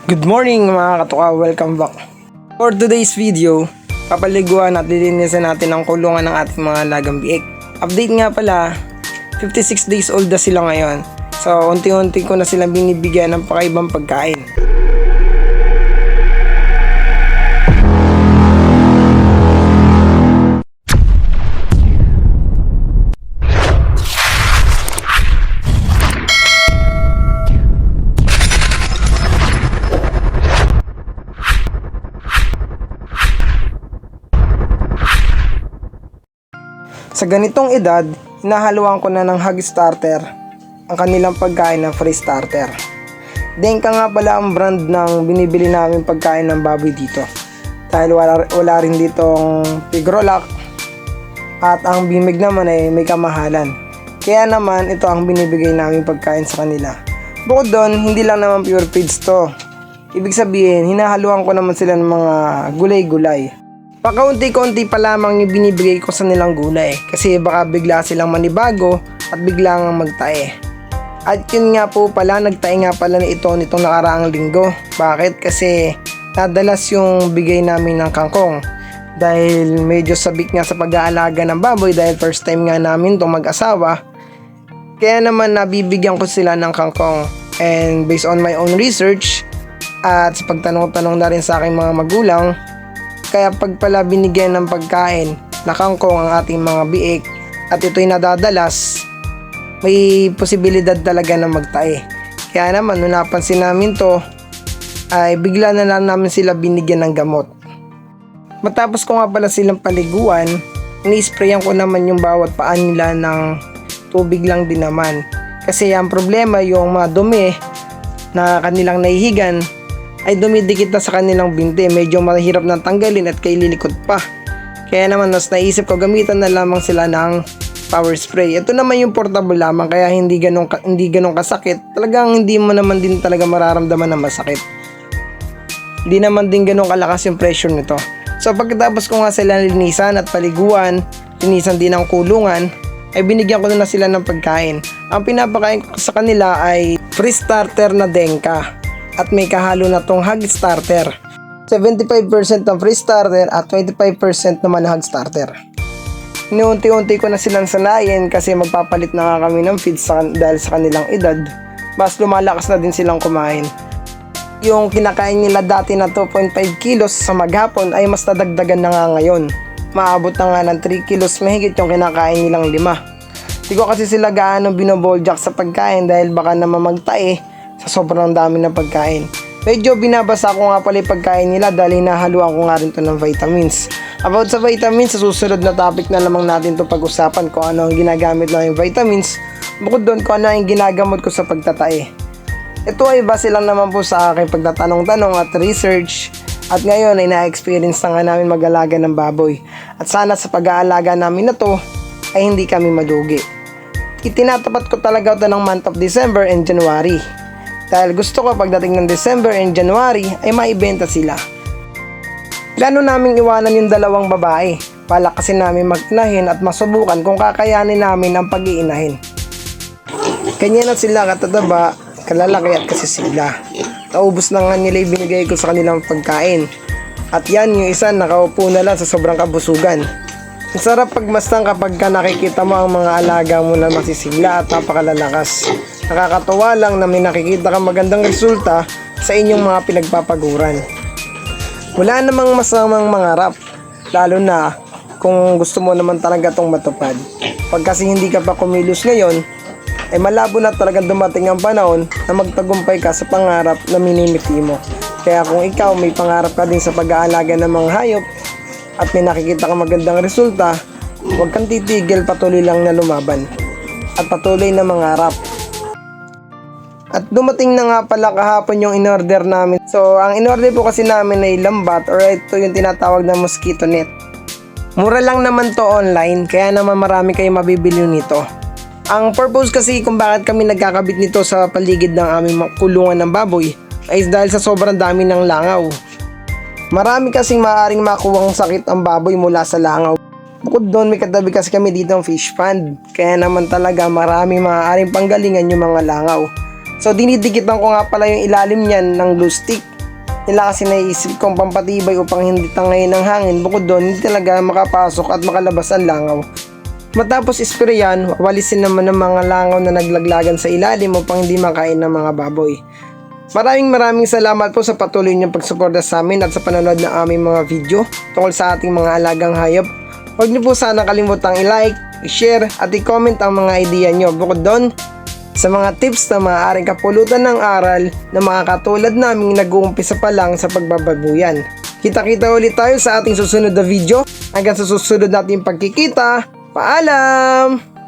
Good morning mga katuka, welcome back. For today's video, papaliguan at lilinisan natin ang kulungan ng ating mga alagang biik. Update nga pala, 56 days old na sila ngayon. So unti-unti ko na silang binibigyan ng pakaibang pagkain. Sa ganitong edad, hinahaluan ko na ng hog starter ang kanilang pagkain ng free starter. Denka nga pala ang brand ng binibili namin pagkain ng baboy dito. Dahil wala rin ditong Pigrolac at ang bimig naman ay may kamahalan. Kaya naman ito ang binibigay namin pagkain sa kanila. Bukod doon, hindi lang naman pure feeds to. Ibig sabihin, hinahaluan ko naman sila ng mga gulay-gulay. Pakaunti-kunti pa lamang yung binibigay ko sa nilang gulay kasi baka bigla silang manibago at biglang magtae. At yun nga po pala, nagtae nga pala nitong nakaraang linggo. Bakit? Kasi nadalas yung bigay namin ng kangkong dahil medyo sabik nga sa pag-aalaga ng baboy dahil first time nga namin itong mag-asawa. Kaya naman nabibigyan ko sila ng kangkong, and based on my own research at sa pagtanong-tanong na rin sa aking mga magulang, kaya pag pala binigyan ng pagkain na kangkong ang ating mga biik at ito'y nadadalas, may posibilidad talaga na magtae. Kaya naman nung napansin namin to, ay bigla na lang namin sila binigyan ng gamot. Matapos ko nga pala silang paliguan, ni-sprayan ko naman yung bawat paa nila ng tubig lang din naman. Kasi ang problema yung mga dumi na kanilang nahihigan ay dumidikit na sa kanilang binti, medyo mahirap nang tanggalin at kaililikot pa. Kaya naman mas naisip ko gamitan na lamang sila ng power spray. Ito naman yung portable lamang kaya hindi ganun kasakit. Talagang hindi mo naman din talaga mararamdaman na masakit. Hindi naman din ganun kalakas yung pressure nito. So pagkatapos ko nga sila linisan at paliguan, linisan din ang kulungan, ay binigyan ko na sila ng pagkain. Ang pinapakain ko sa kanila ay free starter na Denka at may kahalo na tong hog starter. 75% ng free starter at 25% naman hog starter. Inuunti-unti ko na silang sanayin kasi magpapalit na nga kami ng feeds dahil sa kanilang edad. Mas lumalakas na din silang kumain. Yung kinakain nila dati na 2.5 kilos sa maghapon ay mas nadagdagan na nga ngayon. Maabot na nga ng 3 kilos mahigit yung kinakain nilang 5. Di ko kasi sila gaano binoboljak sa pagkain dahil baka naman magtae sa sobrang dami ng pagkain. Medyo binabasa ko nga pala yung pagkain nila dahil hinahaluan ko nga rin to ng vitamins. About sa vitamins, sa susunod na topic na lamang natin to pag-usapan kung ano ang ginagamit na yung vitamins. Bukod doon kung ano ang ginagamot ko sa pagtatae. Ito ay base lang naman po sa aking pagtatanong-tanong at research. At ngayon ay na-experience na nga namin mag-alaga ng baboy. At sana sa pag-aalaga namin na to ay hindi kami malugi. Itinatapat ko talaga ito ng month of December and January. Dahil gusto ko pagdating ng December and January ay maibenta sila. Plano naming iwanan yung dalawang babae. Balak kasi namin magnahin at masubukan kung kakayanin namin ang pag-iinahin. Kanya na sila katataba, kalalaki at kasisila. Naubos na nga nila yung binigay ko sa kanilang pagkain. At yan yung isa nakaupo na lang sa sobrang kabusugan. Ang sarap pagmasdan kapag nakikita mo ang mga alaga mo na masisigla at napakalalakas. Nakakatuwa lang na may nakikita kang magandang resulta sa inyong mga pinagpapaguran. Wala namang masamang mangarap, lalo na kung gusto mo naman talaga itong matupad. Pag kasi hindi ka pa kumilos ngayon, ay malabo na talagang dumating ang panahon na magtagumpay ka sa pangarap na minimiti mo. Kaya kung ikaw may pangarap ka din sa pag-aalaga ng mga hayop at may nakikita kang magandang resulta, huwag kang titigil, patuloy lang na lumaban at patuloy na mangarap. At dumating na nga pala kahapon yung in-order namin. So ang in-order po kasi namin ay lambat, or ito yung tinatawag na mosquito net. Mura lang naman to online, kaya naman marami kayong mabibili nito. Ang purpose kasi kung bakit kami nagkakabit nito sa paligid ng aming kulungan ng baboy ay dahil sa sobrang dami ng langaw. Marami kasing maaaring makuwang sakit ang baboy mula sa langaw. Bukod doon, may katabi kasi kami dito ng fish pond. Kaya naman talaga marami maaaring panggalingan yung mga langaw. So dinidikitan ko nga pala yung ilalim niyan ng glue stick nila kasi naisip kong pampatibay upang hindi tangayin ng hangin. Bukod doon, hindi talaga makapasok at makalabas ang langaw. Matapos isprayan, walisin naman ng mga langaw na naglaglagan sa ilalim upang hindi makain ng mga baboy. Maraming salamat po sa patuloy niyong pagsuporta sa amin at sa panonood ng aming mga video tungkol sa ating mga alagang hayop. Huwag niyo po sana kalimutang i-like, i-share at i-comment ang mga idea niyo. Bukod doon, sa mga tips na maaaring kapulutan ng aral na mga katulad naming nag-uumpisa pa lang sa pagbababuyan. Kita-kita ulit tayo sa ating susunod na video. Hanggang sa susunod nating pagkikita, paalam!